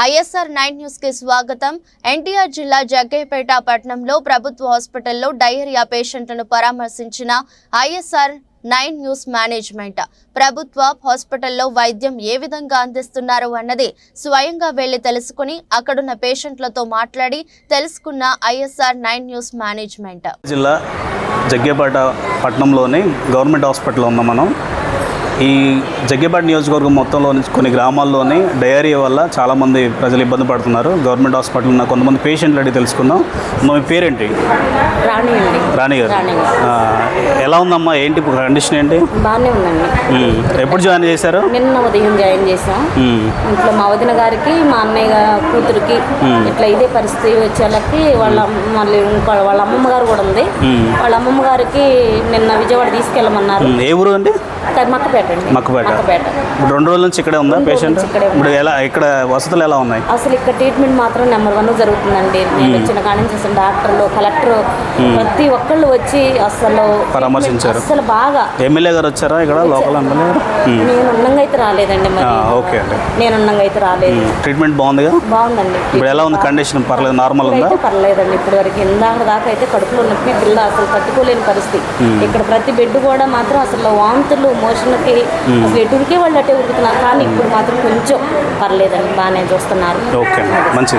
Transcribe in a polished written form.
ISR 9 news కి స్వాగతం. ఎన్టీఆర్ జిల్లా జగ్గయ్యపేట పట్టణంలో ప్రభుత్వ హాస్పిటల్లో డయేరియా పేషెంట్లను పరామర్శించిన ఐఎస్ఆర్ 9 న్యూస్ మేనేజ్మెంట్. ప్రభుత్వ హాస్పిటల్లో వైద్యం ఏ విధంగా అందిస్తున్నారు అన్నది స్వయంగా వెళ్లి తెలుసుకుని అక్కడున్న పేషెంట్లతో మాట్లాడి తెలుసుకున్న ఐఎస్ఆర్ 9 న్యూస్ మేనేజ్మెంట్. జిల్లా జగ్గయ్యపేట పట్టణంలోని గవర్నమెంట్ హాస్పిటల్ ఉన్నాం మనం. ఈ జగ్గయ్యపేట నియోజకవర్గం మొత్తంలో కొన్ని గ్రామాల్లోని డయేరియా వల్ల చాలామంది ప్రజలు ఇబ్బంది పడుతున్నారు. గవర్నమెంట్ హాస్పిటల్ ఉన్న కొంతమంది పేషెంట్లు అడిగి తెలుసుకుందాం. మీ పేరేంటి? రాణి గారు. ఎలా ఉందమ్మా? ఏంటి కండిషన్ ఏంటి? బాగానే ఉందండి. ఎప్పుడు జాయిన్ చేశారు? నిన్న ఉదయం జాయిన్ చేసాం. ఇంట్లో మా వదిన గారికి, మా అన్నయ్య కూతురికి ఇట్లా ఇదే పరిస్థితి వచ్చేళ్ళకి మళ్ళీ వాళ్ళ అమ్మమ్మ గారు కూడా ఉంది. వాళ్ళ అమ్మమ్మ గారికి నిన్న విజయవాడ తీసుకెళ్ళమన్నారు. ఏ ఊరు అండి? మక్కపేట. ఇప్పుడు 2 రోజుల నుంచి ఇక్కడే ఉందా పేషెంట్? ఇప్పుడు ఎలా ఇక్కడ వసతులు ఎలా ఉన్నాయి? అసలు ఇక్కడ ట్రీట్మెంట్ మాత్రం నెంబర్ 1 జరుగుతుందండి. నేను వచ్చిన కాడి నుంచి అసలు డాక్టర్లు, కలెక్టర్ ప్రతి ఒక్కళ్ళు వచ్చి అసలు పరామర్శించారు. అసలు బాగా. ఎమ్మెల్యే గారు వచ్చారా ఇక్కడ? లోకల్ ఎమ్మెల్యే గారు? నేను ఉన్నంగా అయితే రాలేదండి. మరి ఓకే అండి. నేను ఉన్నంగా అయితే రాలేదు. ట్రీట్మెంట్ బాగుందిగా? బాగుందండి. ఇప్పుడు ఎలా ఉంది కండిషన్? పర్లేదు, నార్మల్ ఉందా? పర్లేదండి. ఇప్పుడు వరకు ఇందాక దాకా అయితే కడుపులో నొప్పి, పిల్ల అసలు తట్టుకోలేని పరిస్థితి. ఇక్కడ ప్రతి బెడ్ కూడా మాత్రం అసలు వాంతులు, మోషన్కి అసలు ఎటురికే వాళ్ళు అట్టే ఉరుకుతున్నారు. కానీ ఇప్పుడు మాత్రం కొంచెం పర్లేదండి, బాగానే చూస్తున్నారు. ఓకే, మంచిది.